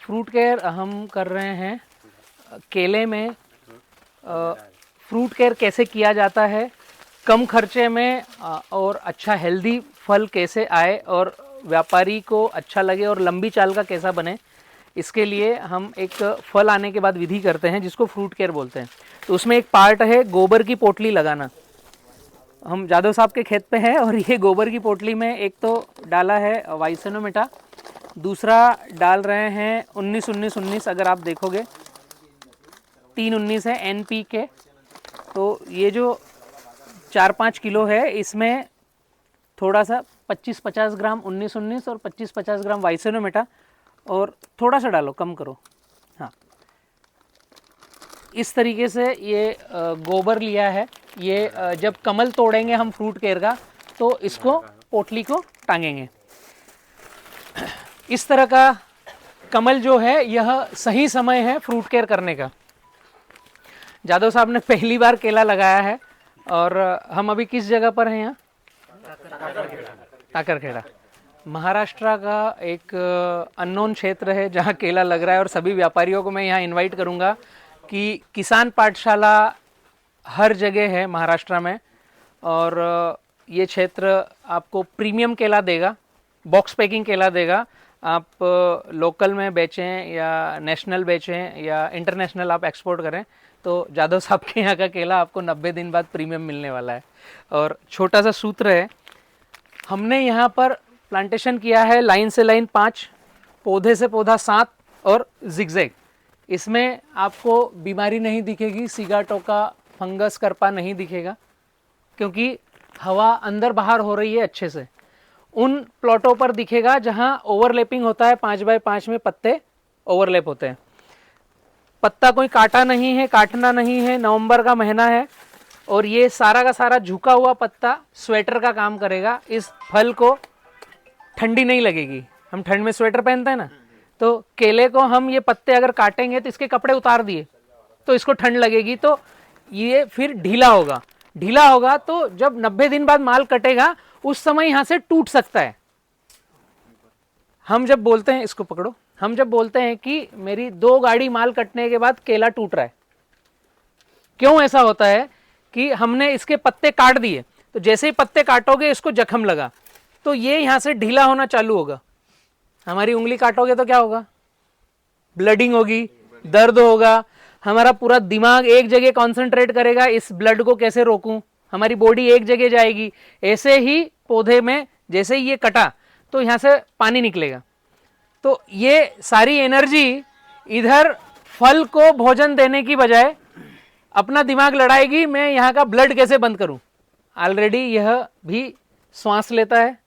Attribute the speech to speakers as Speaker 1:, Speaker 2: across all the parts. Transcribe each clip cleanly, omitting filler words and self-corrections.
Speaker 1: Fruit care हम कर रहे हैं केले में। फ्रूट केयर कैसे किया जाता है, कम खर्चे में और अच्छा हेल्दी फल कैसे आए और व्यापारी को अच्छा लगे और लंबी चाल का कैसा बने, इसके लिए हम एक फल आने के बाद विधि करते हैं जिसको फ्रूट केयर बोलते हैं। तो उसमें एक पार्ट है गोबर की पोटली लगाना। हम जादव साहब के खेत पे हैं और ये गोबर की पोटली में एक तो डाला है वाइसेनोमेटा, दूसरा डाल रहे हैं 19-19-19, अगर आप देखोगे 3-19 है NPK। तो ये जो 4-5 किलो है इसमें थोड़ा सा 25-50 ग्राम 19-19 और 25-50 ग्राम वाइसेनोमेटा और थोड़ा सा डालो, कम करो। हाँ, इस तरीके से ये गोबर लिया है। ये जब कमल तोड़ेंगे हम फ्रूट केयर का तो इसको पोटली को टांगेंगे। इस तरह का कमल जो है यह सही समय है फ्रूट केयर करने का। जादव साहब ने पहली बार केला लगाया है और हम अभी किस जगह पर हैं यहाँ? टाकरखेड़ा, महाराष्ट्र का एक अननोन क्षेत्र है जहाँ केला लग रहा है। और सभी व्यापारियों को मैं यहाँ इनवाइट करूँगा कि किसान पाठशाला हर जगह है महाराष्ट्र में और ये क्षेत्र आपको प्रीमियम केला देगा, बॉक्स पैकिंग केला देगा। आप लोकल में बेचें या नेशनल बेचें या इंटरनेशनल आप एक्सपोर्ट करें तो जादव साहब के यहाँ का केला आपको 90 दिन बाद प्रीमियम मिलने वाला है। और छोटा सा सूत्र है, हमने यहाँ पर प्लांटेशन किया है लाइन से लाइन 5, पौधे से पौधा 7 और जिगजैग। इसमें आपको बीमारी नहीं दिखेगी, सीगा टोका फंगस करपा नहीं दिखेगा क्योंकि हवा अंदर बाहर हो रही है अच्छे से। उन प्लॉटों पर दिखेगा जहां ओवरलैपिंग होता है, 5x5 में पत्ते ओवरलैप होते हैं। पत्ता कोई काटा नहीं है, काटना नहीं है। नवंबर का महीना है और ये सारा का सारा झुका हुआ पत्ता स्वेटर का काम करेगा। इस फल को ठंडी नहीं लगेगी। हम ठंड में स्वेटर पहनते हैं ना, तो केले को हम ये पत्ते अगर काटेंगे तो इसके कपड़े उतार दिए तो इसको ठंड लगेगी, तो ये फिर ढीला होगा। ढीला होगा तो जब 90 दिन बाद माल कटेगा उस समय यहां से टूट सकता है। हम जब बोलते हैं, इसको पकड़ो, हम जब बोलते हैं कि मेरी 2 गाड़ी माल कटने के बाद केला टूट रहा है, क्यों ऐसा होता है कि हमने इसके पत्ते काट दिए, तो जैसे ही पत्ते काटोगे इसको जख्म लगा तो ये यहां से ढीला होना चालू होगा। हमारी उंगली काटोगे तो क्या होगा? ब्लडिंग होगी, दर्द होगा, हमारा पूरा दिमाग एक जगह कंसंट्रेट करेगा इस ब्लड को कैसे रोकूं, हमारी बॉडी एक जगह जाएगी। ऐसे ही पौधे में जैसे ही ये कटा तो यहां से पानी निकलेगा, तो ये सारी एनर्जी इधर फल को भोजन देने की बजाय अपना दिमाग लड़ाएगी, मैं यहाँ का ब्लड कैसे बंद करूं। ऑलरेडी यह भी श्वास लेता है,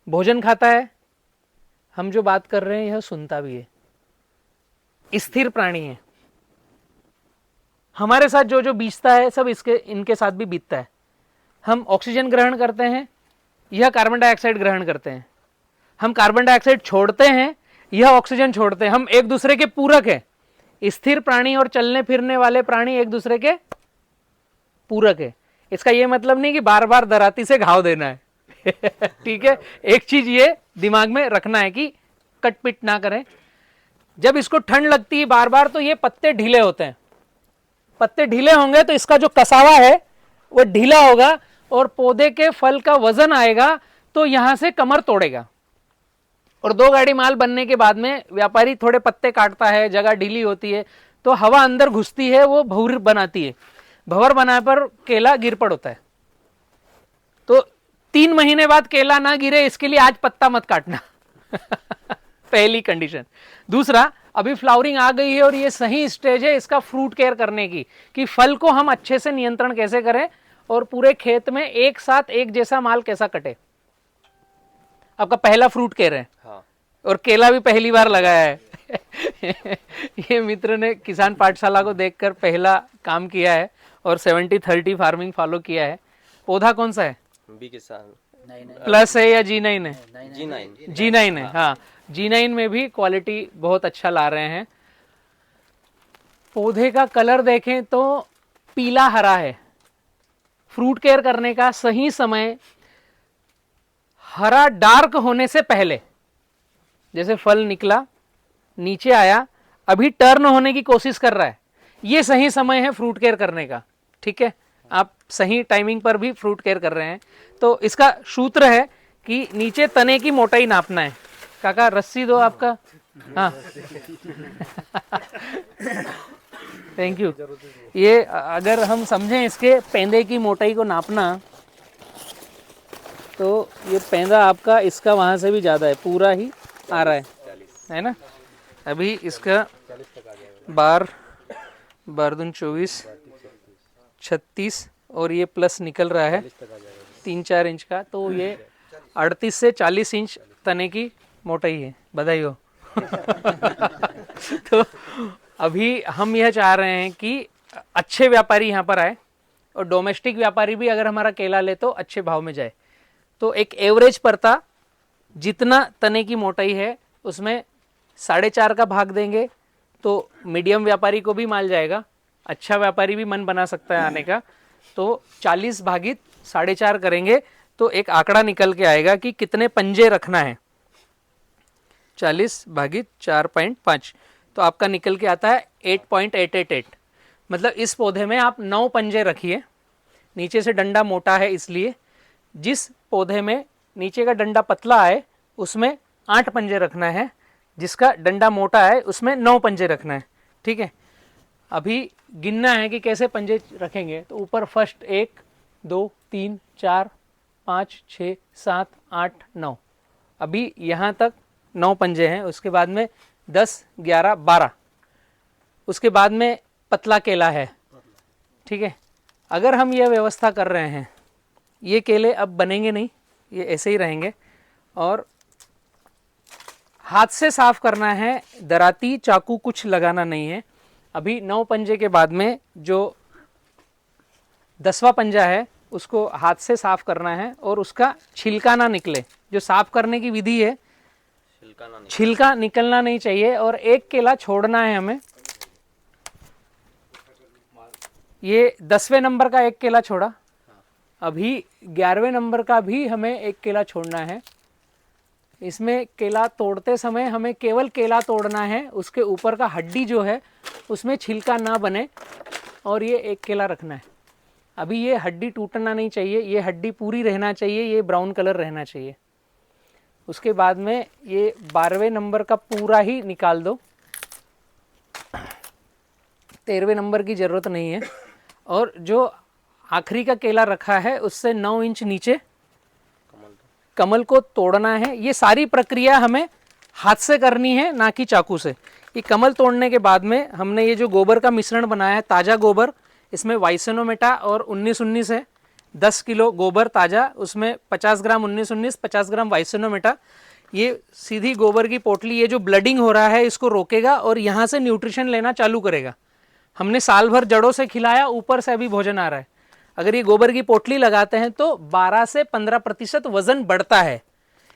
Speaker 1: भोजन खाता है, हम जो बात कर रहे हैं यह सुनता भी है, स्थिर प्राणी है। हमारे साथ जो जो बीतता है सब इनके साथ भी बीतता है। हम ऑक्सीजन ग्रहण करते हैं, यह कार्बन डाइऑक्साइड ग्रहण करते हैं। हम कार्बन डाइऑक्साइड छोड़ते हैं, यह ऑक्सीजन छोड़ते हैं। हम एक दूसरे के पूरक है। स्थिर प्राणी और चलने फिरने वाले प्राणी एक दूसरे के पूरक है। इसका यह मतलब नहीं कि बार बार दराती से घाव देना है ठीक है, एक चीज ये दिमाग में रखना है कि कटपिट ना करें। जब इसको ठंड लगती है बार बार तो ये पत्ते ढीले होते हैं। पत्ते ढीले होंगे तो इसका जो कसावा है वो ढीला होगा और पौधे के फल का वजन आएगा तो यहां से कमर तोड़ेगा। और 2 गाड़ी माल बनने के बाद में व्यापारी थोड़े पत्ते काटता है, जगह ढीली होती है तो हवा अंदर घुसती है, वो भंवर बनाती है। भंवर बनाने पर केला गिर पड़ होता है। तो 3 महीने बाद केला ना गिरे इसके लिए आज पत्ता मत काटना पहली कंडीशन। दूसरा, अभी फ्लावरिंग आ गई है और ये सही स्टेज है इसका फ्रूट केयर करने की, कि फल को हम अच्छे से नियंत्रण कैसे करें और पूरे खेत में एक साथ एक जैसा माल कैसा कटे। आपका पहला फ्रूट केयर है। हाँ। और केला भी पहली बार लगाया है ये मित्र ने किसान पाठशाला को देखकर पहला काम किया है और 70-30 फार्मिंग फॉलो किया है। पौधा कौन सा है?
Speaker 2: बी किसान
Speaker 1: प्लस है या G9 है?
Speaker 2: G9
Speaker 1: है। हाँ, G9 में भी क्वालिटी बहुत अच्छा ला रहे हैं। पौधे का कलर देखें तो पीला हरा है। फ्रूट केयर करने का सही समय हरा डार्क होने से पहले, जैसे फल निकला नीचे आया, अभी टर्न होने की कोशिश कर रहा है, ये सही समय है फ्रूट केयर करने का। ठीक है, आप सही टाइमिंग पर भी फ्रूट केयर कर रहे हैं। तो इसका सूत्र है कि नीचे तने की मोटाई नापना है। काका रस्सी दो आपका। हाँ थैंक यू। ये अगर हम समझें इसके पेंदे की मोटाई को नापना, तो ये पेंदा आपका इसका वहाँ से भी ज़्यादा है, पूरा ही आ रहा है ना। अभी इसका 12 24 36 और ये प्लस निकल रहा है 3-4 इंच का, तो ये 38 से 40 इंच तने की मोटाई है। बधाई हो। तो अभी हम यह चाह रहे हैं कि अच्छे व्यापारी यहाँ पर आए और डोमेस्टिक व्यापारी भी अगर हमारा केला ले तो अच्छे भाव में जाए। तो एक एवरेज पड़ता जितना तने की मोटाई है उसमें 4.5 का भाग देंगे तो मीडियम व्यापारी को भी माल जाएगा, अच्छा व्यापारी भी मन बना सकता है आने का। तो 40 भागित 4.5 करेंगे तो एक आंकड़ा निकल के आएगा कि कितने पंजे रखना है। 40 भागित 4.5 तो आपका निकल के आता है 8.888। मतलब इस पौधे में आप 9 पंजे रखिए। नीचे से डंडा मोटा है इसलिए जिस पौधे में नीचे का डंडा पतला है उसमें 8 पंजे रखना है, जिसका डंडा मोटा है उसमें 9 पंजे रखना है। ठीक है, अभी गिनना है कि कैसे पंजे रखेंगे। तो ऊपर फर्स्ट 1 2 3 4 5 6 7 8 9, अभी यहाँ तक 9 पंजे हैं। उसके बाद में 10 11 12, उसके बाद में पतला केला है। ठीक है, अगर हम यह व्यवस्था कर रहे हैं, ये केले अब बनेंगे नहीं, ये ऐसे ही रहेंगे। और हाथ से साफ करना है, दराती चाकू कुछ लगाना नहीं है। अभी 9 पंजे के बाद में जो 10वां पंजा है उसको हाथ से साफ करना है और उसका छिलका ना निकले। जो साफ करने की विधि है, छिलका निकलना नहीं चाहिए और एक केला छोड़ना है हमें। ये 10वें नंबर का एक केला छोड़ा, अभी 11वें नंबर का भी हमें एक केला छोड़ना है। इसमें केला तोड़ते समय हमें केवल केला तोड़ना है, उसके ऊपर का हड्डी जो है उसमें छिलका ना बने और ये एक केला रखना है। अभी ये हड्डी टूटना नहीं चाहिए, ये हड्डी पूरी रहना चाहिए, ये ब्राउन कलर रहना चाहिए। उसके बाद में ये 12वें नंबर का पूरा ही निकाल दो, 13वें नंबर की ज़रूरत नहीं है। और जो आखिरी का केला रखा है उससे 9 इंच नीचे कमल को तोड़ना है। ये सारी प्रक्रिया हमें हाथ से करनी है, ना कि चाकू से। ये कमल तोड़ने के बाद में हमने ये जो गोबर का मिश्रण बनाया है, ताज़ा गोबर, इसमें वाइसेनोमेटा और 19-19 है। 10 किलो गोबर ताज़ा, उसमें 50 ग्राम 19-19, 50 ग्राम वाइसेनोमेटा। ये सीधी गोबर की पोटली, ये जो ब्लडिंग हो रहा है इसको रोकेगा और यहाँ से न्यूट्रिशन लेना चालू करेगा। हमने साल भर जड़ों से खिलाया, ऊपर से अभी भोजन आ रहा है। अगर ये गोबर की पोटली लगाते हैं तो 12 से 15% वजन बढ़ता है।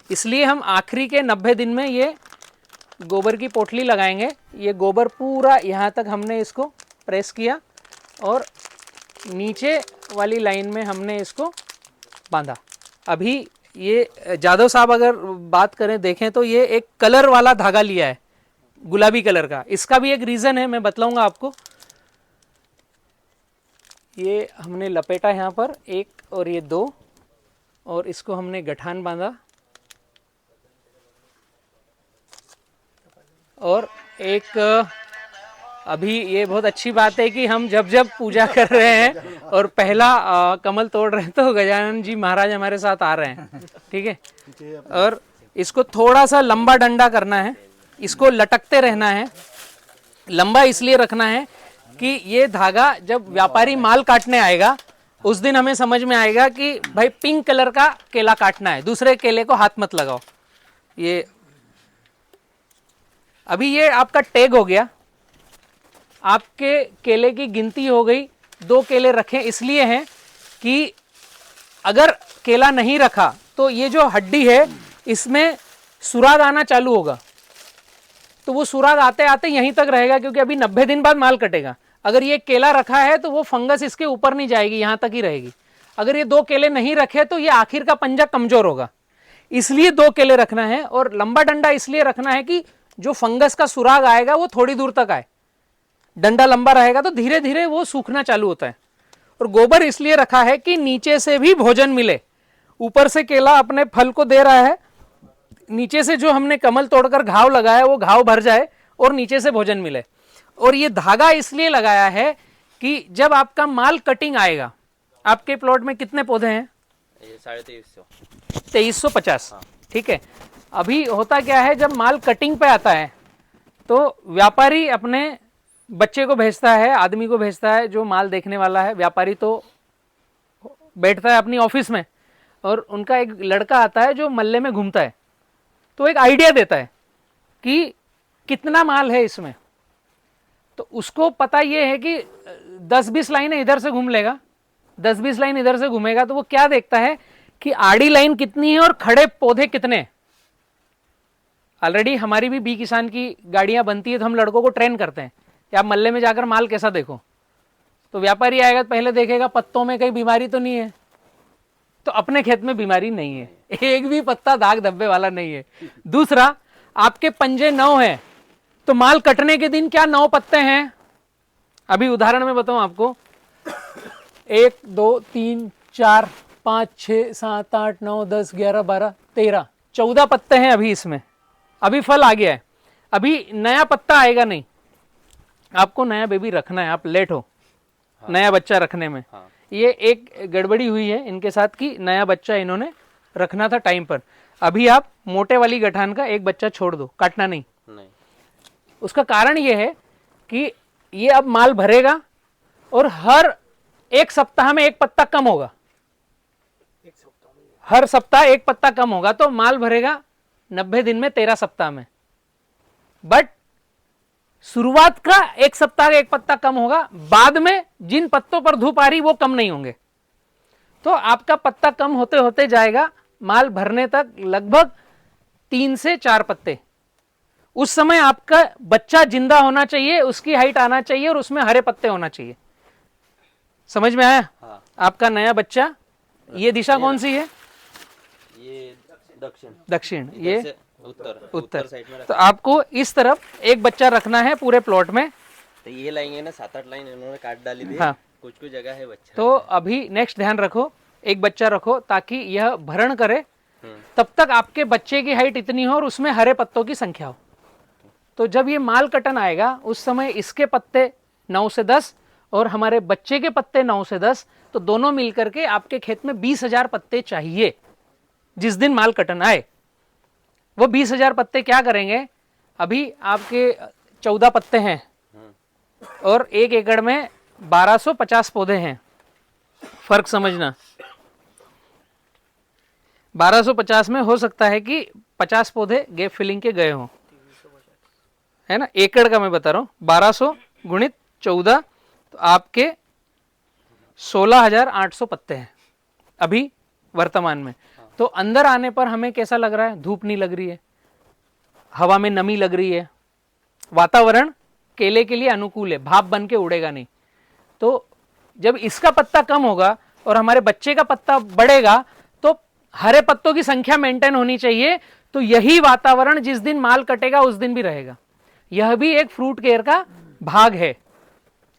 Speaker 1: इसलिए हम आखिरी के 90 दिन में ये गोबर की पोटली लगाएंगे। ये गोबर पूरा यहाँ तक हमने इसको प्रेस किया और नीचे वाली लाइन में हमने इसको बांधा। अभी ये जादव साहब अगर बात करें, देखें तो ये एक कलर वाला धागा लिया है, गुलाबी कलर का। इसका भी एक रीज़न है, मैं बतलाऊंगा आपको। ये हमने लपेटा यहाँ पर 1 और ये 2, और इसको हमने गठान बांधा और एक अभी ये बहुत अच्छी बात है कि हम जब जब पूजा कर रहे हैं और पहला कमल तोड़ रहे हैं तो गजानन जी महाराज हमारे साथ आ रहे हैं। ठीक है, और इसको थोड़ा सा लंबा डंडा करना है, इसको लटकते रहना है। लंबा इसलिए रखना है कि ये धागा जब व्यापारी माल काटने आएगा उस दिन हमें समझ में आएगा कि भाई पिंक कलर का केला काटना है, दूसरे केले को हाथ मत लगाओ। ये अभी ये आपका टैग हो गया, आपके केले की गिनती हो गई। 2 केले रखें इसलिए हैं कि अगर केला नहीं रखा तो ये जो हड्डी है इसमें सुराग आना चालू होगा, तो वो सुराग आते आते यहीं तक रहेगा, क्योंकि अभी 90 दिन बाद माल कटेगा। अगर ये केला रखा है तो वो फंगस इसके ऊपर नहीं जाएगी, यहाँ तक ही रहेगी। अगर ये 2 केले नहीं रखे तो ये आखिर का पंजा कमजोर होगा, इसलिए 2 केले रखना है। और लंबा डंडा इसलिए रखना है कि जो फंगस का सुराग आएगा वो थोड़ी दूर तक आए, डंडा लंबा रहेगा तो धीरे धीरे वो सूखना चालू होता है। और गोबर इसलिए रखा है कि नीचे से भी भोजन मिले। ऊपर से केला अपने फल को दे रहा है, नीचे से जो हमने कमल तोड़कर घाव लगाया वो घाव भर जाए और नीचे से भोजन मिले। और ये धागा इसलिए लगाया है कि जब आपका माल कटिंग आएगा, आपके प्लॉट में कितने पौधे हैं? 2350। ठीक है। अभी होता क्या है, जब माल कटिंग पे आता है तो व्यापारी अपने बच्चे को भेजता है, आदमी को भेजता है जो माल देखने वाला है। व्यापारी तो बैठता है अपनी ऑफिस में और उनका एक लड़का आता है जो मल्ले में घूमता है, तो एक आइडिया देता है कि कितना माल है इसमें। तो उसको पता ये है कि 10-20 लाइनें इधर से घूम लेगा, 10-20 लाइन इधर से घूमेगा, तो वो क्या देखता है कि आड़ी लाइन कितनी है और खड़े पौधे कितने। ऑलरेडी हमारी भी बी किसान की गाड़ियां बनती है तो हम लड़कों को ट्रेन करते हैं कि आप मल्ले में जाकर माल कैसा देखो। तो व्यापारी आएगा तो पहले देखेगा पत्तों में कहीं बीमारी तो नहीं है, तो अपने खेत में बीमारी नहीं है, एक भी पत्ता दाग धब्बे वाला नहीं है। दूसरा, आपके पंजे 9 हैं तो माल कटने के दिन क्या 9 पत्ते हैं? अभी उदाहरण में बताऊं आपको, 1 2 3 4 5 6 7 8 9 10 11 12 13 14 पत्ते हैं अभी इसमें। अभी फल आ गया है, अभी नया पत्ता आएगा नहीं। आपको नया बेबी रखना है, आप लेट हो नया बच्चा रखने में। ये एक गड़बड़ी हुई है इनके साथ कि नया बच्चा इन्होंने रखना था टाइम पर। अभी आप मोटे वाली गठान का एक बच्चा छोड़ दो, काटना नहीं। उसका कारण ये है कि ये अब माल भरेगा और हर एक सप्ताह में एक पत्ता कम होगा, हर सप्ताह एक पत्ता कम होगा, तो माल भरेगा 90 दिन में 13 सप्ताह में। बट शुरुआत का एक सप्ताह का एक पत्ता कम होगा, बाद में जिन पत्तों पर धूप आ रही वो कम नहीं होंगे। तो आपका पत्ता कम होते होते जाएगा, माल भरने तक लगभग 3 से 4 पत्ते। उस समय आपका बच्चा जिंदा होना चाहिए, उसकी हाइट आना चाहिए और उसमें हरे पत्ते होना चाहिए। समझ में आया? हाँ। आपका नया बच्चा, ये दिशा कौन सी है?
Speaker 2: ये
Speaker 1: दक्षिण, ये उत्तर
Speaker 2: साइड में।
Speaker 1: तो आपको इस तरफ एक बच्चा रखना है पूरे प्लॉट में।
Speaker 2: तो ये लाइन ना 7-8 लाइन इन्होंने काट डाली थी।
Speaker 1: हाँ।
Speaker 2: कुछ जगह है बच्चा।
Speaker 1: तो अभी नेक्स्ट ध्यान रखो, एक बच्चा रखो ताकि यह भरण करे, तब तक आपके बच्चे की हाइट इतनी हो और उसमें हरे पत्तों की संख्या हो। तो जब ये माल कटन आएगा उस समय इसके पत्ते 9 से 10 और हमारे बच्चे के पत्ते 9 से 10, तो दोनों मिलकर के आपके खेत में 20,000 पत्ते चाहिए जिस दिन माल कटन आए। वो 20,000 पत्ते क्या करेंगे? अभी आपके 14 पत्ते हैं और 1 एकड़ में 1250 पौधे हैं। फर्क समझना, 1250 में हो सकता है कि 50 पौधे गैप फिलिंग के गए हों, है ना। एकड़ का मैं बता रहा हूं, 1200 गुणित 14 तो आपके 16,800 पत्ते हैं अभी वर्तमान में। तो अंदर आने पर हमें कैसा लग रहा है? धूप नहीं लग रही है, हवा में नमी लग रही है, वातावरण केले के लिए अनुकूल है, भाप बन के उड़ेगा नहीं। तो जब इसका पत्ता कम होगा और हमारे बच्चे का पत्ता बढ़ेगा तो हरे पत्तों की संख्या मेंटेन होनी चाहिए। तो यही वातावरण जिस दिन माल कटेगा उस दिन भी रहेगा। यह भी एक फ्रूट केयर का भाग है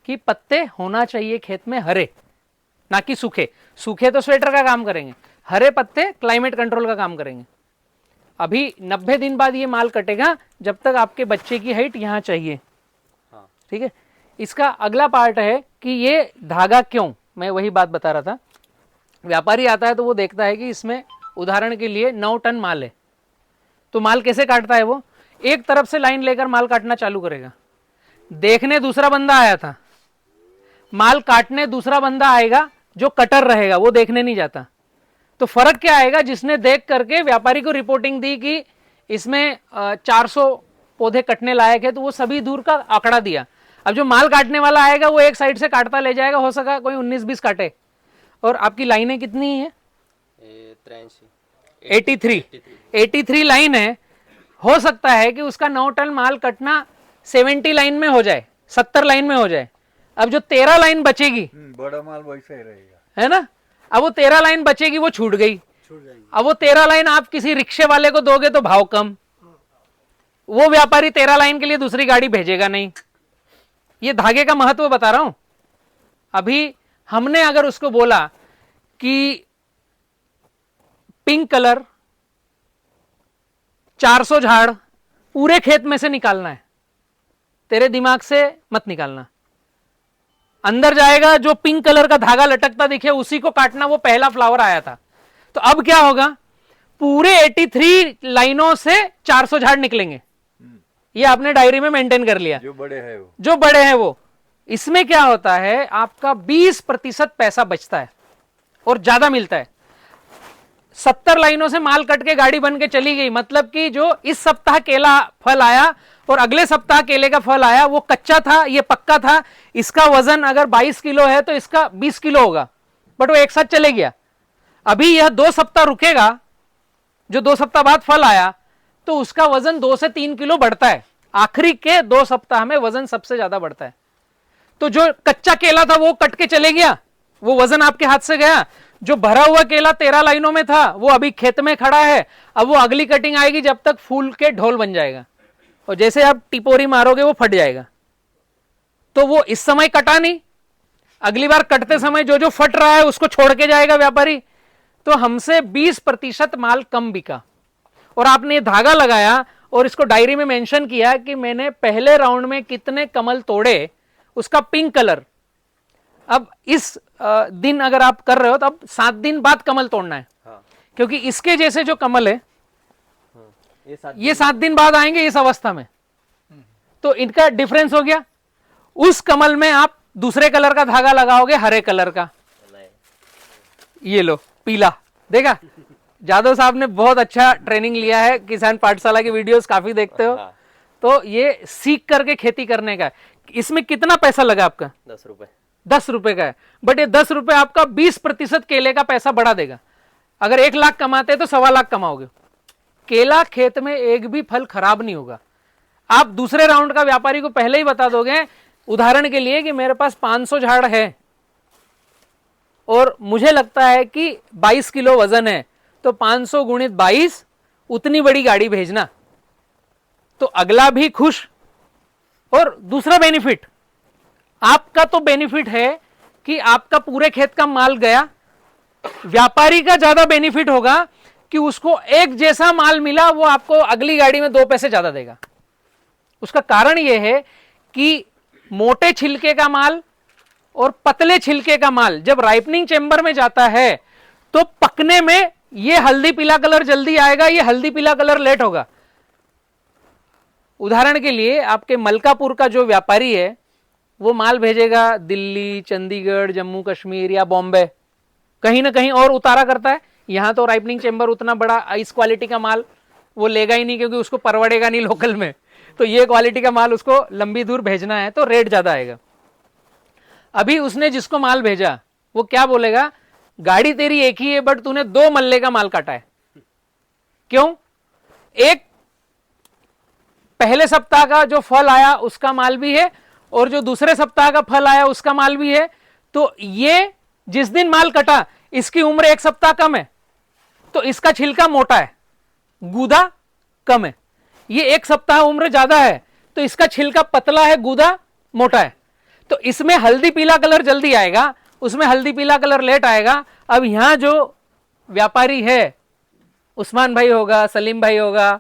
Speaker 1: कि पत्ते होना चाहिए खेत में हरे, ना कि सूखे। सूखे तो स्वेटर का काम करेंगे, हरे पत्ते क्लाइमेट कंट्रोल का काम करेंगे। अभी 90 दिन बाद ये माल कटेगा, जब तक आपके बच्चे की हाइट यहां चाहिए। ठीक है। इसका अगला पार्ट है कि ये धागा क्यों, मैं वही बात बता रहा था। व्यापारी आता है तो वो देखता है कि इसमें उदाहरण के लिए 9 टन माल है, तो माल कैसे काटता है? वो एक तरफ से लाइन लेकर माल काटना चालू करेगा। देखने दूसरा बंदा आया था, माल काटने दूसरा बंदा आएगा जो कटर रहेगा, वो देखने नहीं जाता। तो फर्क क्या आएगा? जिसने देख करके व्यापारी को रिपोर्टिंग दी कि इसमें 400 पौधे कटने लायक है, तो वो सभी दूर का आंकड़ा दिया। अब जो माल काटने वाला आएगा वो एक साइड से काटता ले जाएगा, हो सका कोई 19-20 काटे। और आपकी लाइनें कितनी है? 83 लाइन है। हो सकता है कि उसका 9 टन माल कटना 70 लाइन में हो जाए, 70 लाइन में हो जाए। अब जो 13 लाइन बचेगी,
Speaker 3: बड़ा माल वैसा ही रहेगा,
Speaker 1: है ना। अब वो 13 लाइन बचेगी, वो छूट गई। अब वो 13 लाइन आप किसी रिक्शे वाले को दोगे तो भाव कम, वो व्यापारी 13 लाइन के लिए दूसरी गाड़ी भेजेगा नहीं। ये धागे का महत्व बता रहा हूं। अभी हमने अगर उसको बोला कि पिंक कलर 400 झाड़ पूरे खेत में से निकालना है, तेरे दिमाग से मत निकालना। अंदर जाएगा, जो पिंक कलर का धागा लटकता दिखे उसी को काटना, वो पहला फ्लावर आया था। तो अब क्या होगा, पूरे 83 लाइनों से 400 झाड़ निकलेंगे। ये आपने डायरी में मेंटेन कर लिया।
Speaker 3: जो बड़े हैं वो,
Speaker 1: जो बड़े हैं वो। इसमें क्या होता है, आपका 20% पैसा बचता है और ज्यादा मिलता है। 70 लाइनों से माल कट के गाड़ी बन के चली गई, मतलब कि जो इस सप्ताह केला फल आया और अगले सप्ताह केले का फल आया, वो कच्चा था, ये पक्का था। इसका वजन अगर 22 किलो है तो इसका 20 किलो होगा, बट वो एक साथ चले गया। अभी यह 2 सप्ताह रुकेगा, जो 2 सप्ताह बाद फल आया, तो उसका वजन 2 से 3 किलो बढ़ता है। आखिरी के 2 सप्ताह में वजन सबसे ज्यादा बढ़ता है। तो जो कच्चा केला था वो कट के चले गया, वो वजन आपके हाथ से गया। जो भरा हुआ केला 13 लाइनों में था वो अभी खेत में खड़ा है। अब वो अगली कटिंग आएगी जब तक फूल के ढोल बन जाएगा, और जैसे आप टिपोरी मारोगे वो फट जाएगा। तो वो इस समय कटा नहीं, अगली बार कटते समय जो जो फट रहा है उसको छोड़ के जाएगा व्यापारी। तो हमसे 20% माल कम बिका। और आपने ये धागा लगाया और इसको डायरी में मेंशन किया कि मैंने पहले राउंड में कितने कमल तोड़े, उसका पिंक कलर। अब इस दिन अगर आप कर रहे हो तो अब 7 दिन बाद कमल तोड़ना है।
Speaker 2: हाँ।
Speaker 1: क्योंकि इसके जैसे जो कमल है
Speaker 2: ये
Speaker 1: 7 दिन बाद आएंगे इस अवस्था में, तो इनका डिफरेंस हो गया। उस कमल में आप दूसरे कलर का धागा लगाओगे, हरे कलर का। ये लो पीला, देखा जादव साहब ने बहुत अच्छा ट्रेनिंग लिया है, किसान पाठशाला की वीडियोस काफी देखते हो।
Speaker 2: हाँ।
Speaker 1: तो ये सीख करके खेती करने का है। इसमें कितना पैसा लगा आपका?
Speaker 2: 10 रुपए।
Speaker 1: 10 रुपए का है, बट ये 10 रुपए आपका 20% केले का पैसा बढ़ा देगा। अगर 1 लाख कमाते तो 1.25 लाख कमाओगे। केला खेत में एक भी फल खराब नहीं होगा। आप दूसरे राउंड का व्यापारी को पहले ही बता दोगे, उदाहरण के लिए कि मेरे पास 500 झाड़ है और मुझे लगता है कि 22 किलो वजन है, तो 500 गुणित 22 उतनी बड़ी गाड़ी भेजना। तो अगला भी खुश। और दूसरा बेनिफिट, आपका तो बेनिफिट है कि आपका पूरे खेत का माल गया। व्यापारी का ज्यादा बेनिफिट होगा कि उसको एक जैसा माल मिला, वो आपको अगली गाड़ी में 2 पैसे ज्यादा देगा। उसका कारण यह है कि मोटे छिलके का माल और पतले छिलके का माल जब राइपनिंग चेंबर में जाता है तो पकने में ये हल्दी पीला कलर जल्दी आएगा, ये हल्दी पीला कलर लेट होगा। उदाहरण के लिए आपके मलकापुर का जो व्यापारी है वो माल भेजेगा दिल्ली, चंडीगढ़, जम्मू कश्मीर या बॉम्बे, कहीं ना कहीं और उतारा करता है। यहां तो राइपनिंग चेंबर उतना बड़ा इस क्वालिटी का माल वो लेगा ही नहीं, क्योंकि उसको परवड़ेगा नहीं लोकल में। तो ये क्वालिटी का माल उसको लंबी दूर भेजना है तो रेट ज्यादा आएगा। अभी उसने जिसको माल भेजा वो क्या बोलेगा, गाड़ी तेरी एक ही है बट तूने 2 मल्ले का माल काटा है। क्यों? एक पहले सप्ताह का जो फल आया उसका माल भी है और जो दूसरे सप्ताह का फल आया उसका माल भी है। तो ये जिस दिन माल कटा इसकी उम्र 1 सप्ताह कम है, तो इसका छिलका मोटा है, गूदा कम है। ये 1 सप्ताह उम्र ज्यादा है तो इसका छिलका पतला है, गूदा मोटा है। तो इसमें हल्दी पीला कलर जल्दी आएगा, उसमें हल्दी पीला कलर लेट आएगा। अब यहां जो व्यापारी है, उस्मान भाई होगा, सलीम भाई होगा,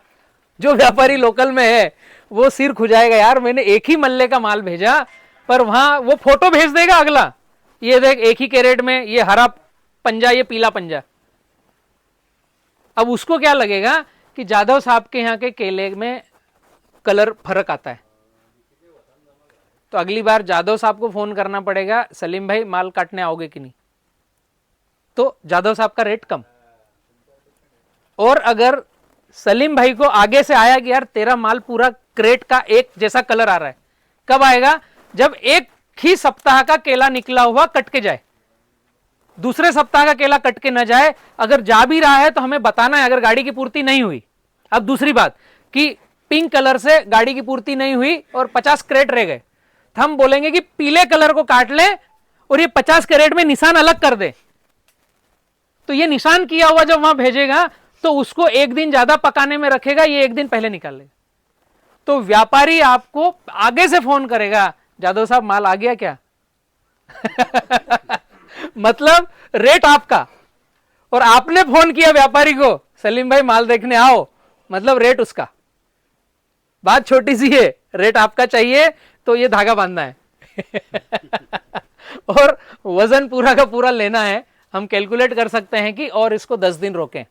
Speaker 1: जो व्यापारी लोकल में है, वो सिर खुजाएगा, यार मैंने एक ही मल्ले का माल भेजा, पर वहां वो फोटो भेज देगा अगला, ये देख एक ही कैरेट में ये हरा पंजा, ये पीला पंजा। अब उसको क्या लगेगा कि जादव साहब के यहाँ के केले में कलर फर्क आता है। तो अगली बार जादव साहब को फोन करना पड़ेगा, सलीम भाई माल काटने आओगे कि नहीं, तो जादव साहब का रेट कम। और अगर सलीम भाई को आगे से आया कि यार तेरा माल पूरा क्रेट का एक जैसा कलर आ रहा है, कब आएगा? जब एक ही सप्ताह का केला निकला हुआ कट के जाए, दूसरे सप्ताह का केला कट के न जाए। अगर जा भी रहा है तो हमें बताना है अगर गाड़ी की पूर्ति नहीं हुई। अब दूसरी बात कि पिंक कलर से गाड़ी की पूर्ति नहीं हुई और 50 क्रेट रह गए, तो हम बोलेंगे कि पीले कलर को काट ले और ये 50 कैरेट में निशान अलग कर दे। तो ये निशान किया हुआ जब वहां भेजेगा तो उसको 1 दिन ज्यादा पकाने में रखेगा, ये 1 दिन पहले निकाल लेगा। तो व्यापारी आपको आगे से फोन करेगा, जादव साहब माल आ गया क्या? मतलब रेट आपका, और आपने फोन किया व्यापारी को, सलीम भाई माल देखने आओ, मतलब रेट उसका। बात छोटी सी है, रेट आपका चाहिए तो ये धागा बांधना है और वजन पूरा का पूरा लेना है। हम कैलकुलेट कर सकते हैं कि और इसको 10 दिन रोकें,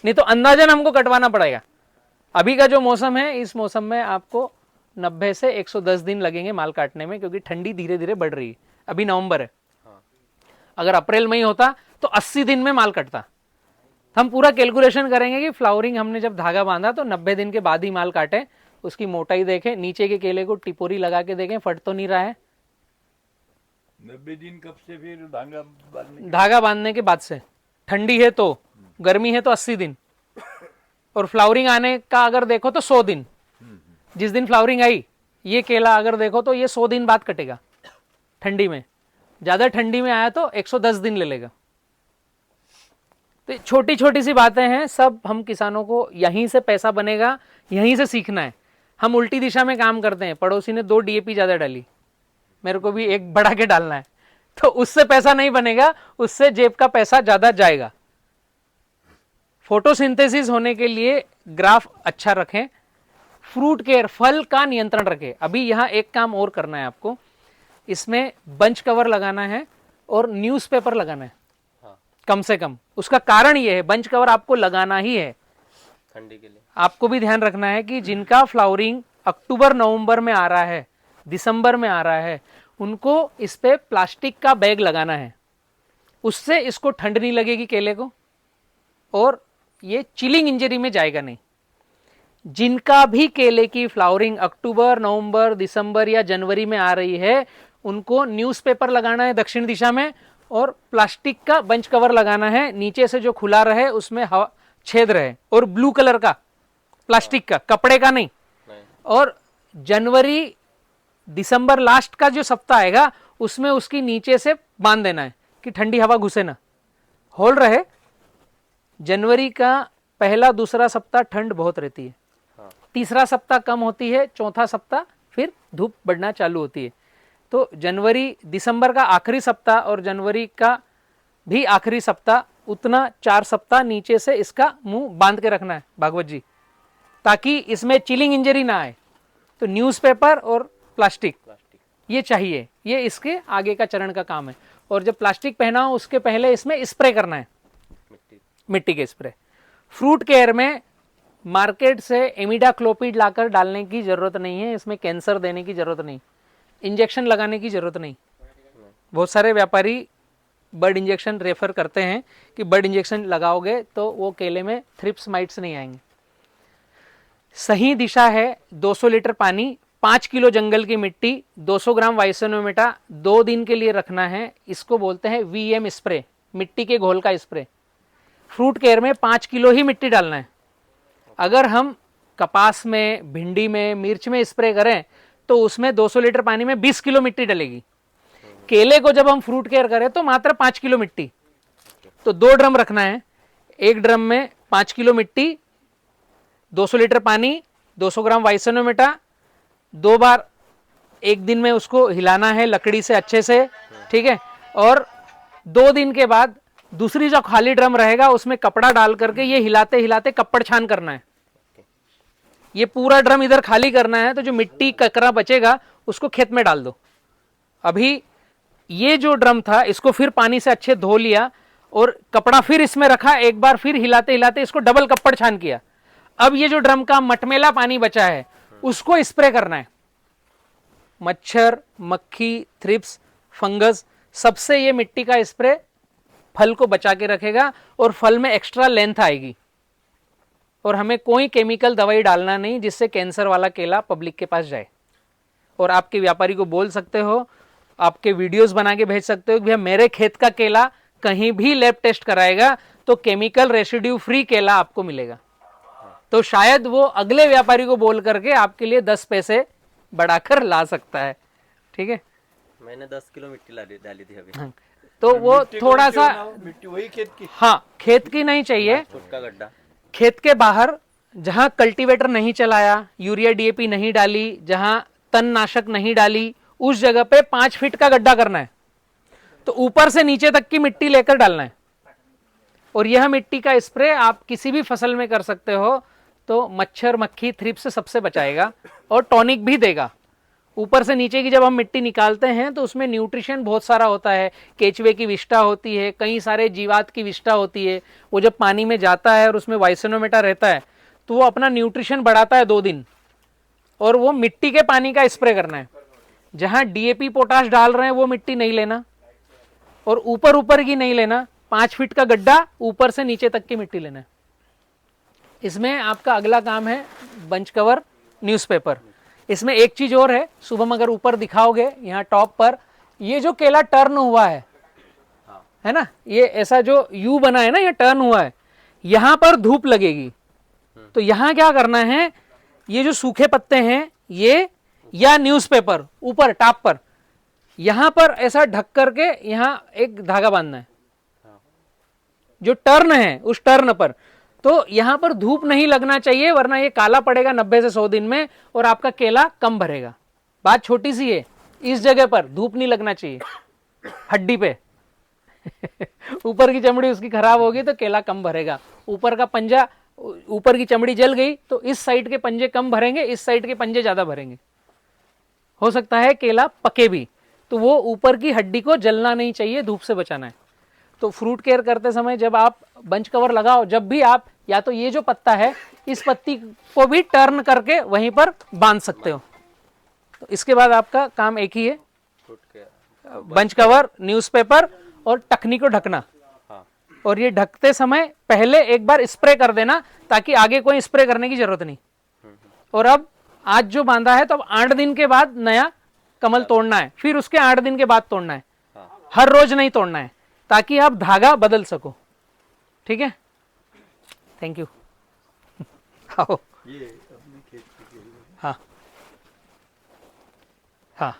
Speaker 1: नहीं तो अंदाजन हमको कटवाना पड़ेगा। अभी का जो मौसम है, इस मौसम में आपको 90 से 110 दिन लगेंगे माल काटने में, क्योंकि ठंडी धीरे धीरे बढ़ रही है। अभी नवंबर है, अगर अप्रैल मई होता तो 80 दिन में माल कटता। हम पूरा कैलकुलेशन करेंगे कि फ्लावरिंग हमने जब धागा बांधा तो 90 दिन के बाद ही माल काटे, उसकी मोटाई देखें, नीचे के केले को टिपोरी लगा के देखें फट तो नहीं रहा है।
Speaker 3: 90 दिन कब से फिर
Speaker 1: धागा बांधने के बाद से, ठंडी है तो, गर्मी है तो 80 दिन, और फ्लावरिंग आने का अगर देखो तो 100 दिन। जिस दिन फ्लावरिंग आई, ये केला अगर देखो तो ये 100 दिन बाद कटेगा ठंडी में। ज्यादा ठंडी में आया तो 110 दिन ले लेगा। तो छोटी छोटी सी बातें हैं, सब हम किसानों को यहीं से पैसा बनेगा, यहीं से सीखना है। हम उल्टी दिशा में काम करते हैं, पड़ोसी ने 2 DAP ज्यादा डाली, मेरे को भी 1 बढ़ा के डालना है, तो उससे पैसा नहीं बनेगा, उससे जेब का पैसा ज्यादा जाएगा। फोटोसिंथेसिस होने के लिए ग्राफ अच्छा रखें, फ्रूट केयर, फल का नियंत्रण रखें। अभी यहां एक काम और करना है आपको, इसमें बंच कवर लगाना है और न्यूज़पेपर लगाना है कम से कम। उसका कारण यह है, बंच कवर आपको लगाना ही है
Speaker 2: ठंडी के लिए।
Speaker 1: आपको भी ध्यान रखना है कि जिनका फ्लावरिंग अक्टूबर नवंबर में आ रहा है, दिसंबर में आ रहा है, उनको इस पे प्लास्टिक का बैग लगाना है। उससे इसको ठंड नहीं लगेगी केले को, और ये चिलिंग इंजरी में जाएगा नहीं। जिनका भी केले की फ्लावरिंग अक्टूबर नवंबर दिसंबर या जनवरी में आ रही है, उनको न्यूज़पेपर लगाना है दक्षिण दिशा में, और प्लास्टिक का बंच कवर लगाना है, नीचे से जो खुला रहे उसमें हवा छेद रहे, और ब्लू कलर का प्लास्टिक का, कपड़े का नहीं। और जनवरी दिसंबर लास्ट का जो सप्ताह आएगा उसमें उसकी नीचे से बांध देना है कि ठंडी हवा घुसे ना, होल रहे। जनवरी का पहला दूसरा सप्ताह ठंड बहुत रहती है, तीसरा सप्ताह कम होती है, चौथा सप्ताह फिर धूप बढ़ना चालू होती है। तो जनवरी दिसंबर का आखिरी सप्ताह और जनवरी का भी आखिरी सप्ताह, उतना 4 सप्ताह नीचे से इसका मुंह बांध के रखना है भागवत जी, ताकि इसमें चिलिंग इंजरी ना आए। तो न्यूज़पेपर और प्लास्टिक ये चाहिए, ये इसके आगे का चरण का काम है। और जब प्लास्टिक पहना हो उसके पहले इसमें स्प्रे करना है, मिट्टी के स्प्रे। फ्रूट केयर में मार्केट से इमिडाक्लोपिड लाकर डालने की जरूरत नहीं है, इसमें कैंसर देने की जरूरत नहीं, इंजेक्शन लगाने की जरूरत नहीं। बहुत सारे व्यापारी बर्ड इंजेक्शन रेफर करते हैं कि बर्ड इंजेक्शन लगाओगे तो वो केले में थ्रिप्स माइट्स नहीं आएंगे। सही दिशा है 200 लीटर पानी, 5 किलो जंगल की मिट्टी, 200 ग्राम वाइसोनोमेटा 2 दिन के लिए रखना है। इसको बोलते हैं VM स्प्रे, मिट्टी के घोल का स्प्रे। फ्रूट केयर में 5 किलो ही मिट्टी डालना है। अगर हम कपास में, भिंडी में, मिर्च में स्प्रे करें तो उसमें 200 लीटर पानी में 20 किलो मिट्टी डलेगी। केले को जब हम फ्रूट केयर करें तो मात्र 5 किलो मिट्टी। तो 2 ड्रम रखना है, एक ड्रम में 5 किलो मिट्टी, 200 लीटर पानी, 200 ग्राम वाइसोनोमेटा, 2 बार एक दिन में उसको हिलाना है लकड़ी से अच्छे से, ठीक है। और 2 दिन के बाद दूसरी जो खाली ड्रम रहेगा उसमें कपड़ा डाल करके ये हिलाते हिलाते कपड़ छान करना है। ये पूरा ड्रम इधर खाली करना है, तो जो मिट्टी कचरा बचेगा उसको खेत में डाल दो। अभी ये जो ड्रम था इसको फिर पानी से अच्छे धो लिया और कपड़ा फिर इसमें रखा, एक बार फिर हिलाते हिलाते इसको डबल कपड़ छान किया। अब ये जो ड्रम का मटमेला पानी बचा है उसको स्प्रे करना है। मच्छर, मक्खी, थ्रिप्स, फंगस, सबसे ये मिट्टी का स्प्रे फल को बचा के रखेगा और फल में एक्स्ट्रा लेंथ आएगी। और हमें कोई केमिकल दवाई डालना नहीं जिससे कैंसर वाला केला पब्लिक के पास जाए। और आपके व्यापारी को बोल सकते हो, आपके वीडियोस बना के भेज सकते हो कि भैया मेरे खेत का केला कहीं भी लैब टेस्ट कराएगा तो केमिकल रेसिड्यू फ्री केला आपको मिलेगा। तो शायद वो अगले व्यापारी को बोल करके आपके लिए 10 पैसे बढ़ाकर ला सकता है, ठीक है।
Speaker 2: मैंने 10 किलो मिट्टी डाली थी अभी।
Speaker 1: हाँ, तो वो थोड़ा सा
Speaker 3: मिट्टी वही खेत की,
Speaker 1: हाँ, खेत की नहीं चाहिए,
Speaker 2: छोटा गड्ढा,
Speaker 1: खेत के बाहर जहां कल्टीवेटर नहीं चलाया, यूरिया डीएपी नहीं डाली, जहां तणनाशक नहीं डाली, उस जगह पे 5 फीट का गड्ढा करना है। तो ऊपर से नीचे तक की मिट्टी लेकर डालना है। और यह मिट्टी का स्प्रे आप किसी भी फसल में कर सकते हो, तो मच्छर मक्खी थ्रिप्स से सबसे बचाएगा और टॉनिक भी देगा। ऊपर से नीचे की जब हम मिट्टी निकालते हैं तो उसमें न्यूट्रिशन बहुत सारा होता है, केचुए की विष्ठा होती है, कई सारे जीवात की विष्ठा होती है। वो जब पानी में जाता है और उसमें वाइसेनोमेटा रहता है तो वो अपना न्यूट्रिशन बढ़ाता है 2 दिन, और वो मिट्टी के पानी का स्प्रे करना है। जहां डीएपी पोटाश डाल रहे हैं वो मिट्टी नहीं लेना, और ऊपर ऊपर की नहीं लेना। 5 फीट का गड्ढा, ऊपर से नीचे तक की मिट्टी लेना है। इसमें आपका अगला काम है बंच कवर न्यूज़पेपर। इसमें एक चीज और है, शुभम अगर ऊपर दिखाओगे यहाँ टॉप पर, ये जो केला टर्न हुआ है ना, ये ऐसा जो यू बना है ना, ये टर्न हुआ है, यहां पर धूप लगेगी। तो यहां क्या करना है, ये जो सूखे पत्ते हैं ये, या न्यूज़पेपर ऊपर टॉप पर, यहां पर ऐसा ढक करके यहां एक धागा बांधना है जो टर्न है उस टर्न पर। तो यहां पर धूप नहीं लगना चाहिए, वरना ये काला पड़ेगा 90 से 100 दिन में और आपका केला कम भरेगा। बात छोटी सी है, इस जगह पर धूप नहीं लगना चाहिए, हड्डी पे ऊपर की चमड़ी उसकी खराब होगी तो केला कम भरेगा। ऊपर का पंजा, ऊपर की चमड़ी जल गई तो इस साइड के पंजे कम भरेंगे, इस साइड के पंजे ज्यादा भरेंगे। हो सकता है केला पके भी, तो वो ऊपर की हड्डी को जलना नहीं चाहिए, धूप से बचाना है। तो फ्रूट केयर करते समय जब आप बंच कवर लगाओ, जब भी आप या तो ये जो पत्ता है इस पत्ती को भी टर्न करके वहीं पर बांध सकते हो। तो इसके बाद आपका काम एक ही है,
Speaker 2: फुट के
Speaker 1: बंच कवर, न्यूज़पेपर और टखनी को ढकना।
Speaker 2: हाँ
Speaker 1: और ये ढकते समय पहले एक बार स्प्रे कर देना, ताकि आगे कोई स्प्रे करने की जरूरत नहीं। और अब आज जो बांधा है तो अब 8 दिन के बाद नया कमल तोड़ना है, फिर उसके 8 दिन के बाद तोड़ना है। हर रोज नहीं तोड़ना है, ताकि आप धागा बदल सको। ठीक है, थैंक यू। आओ।
Speaker 3: ये अपने खेत की केली।
Speaker 1: हाँ हाँ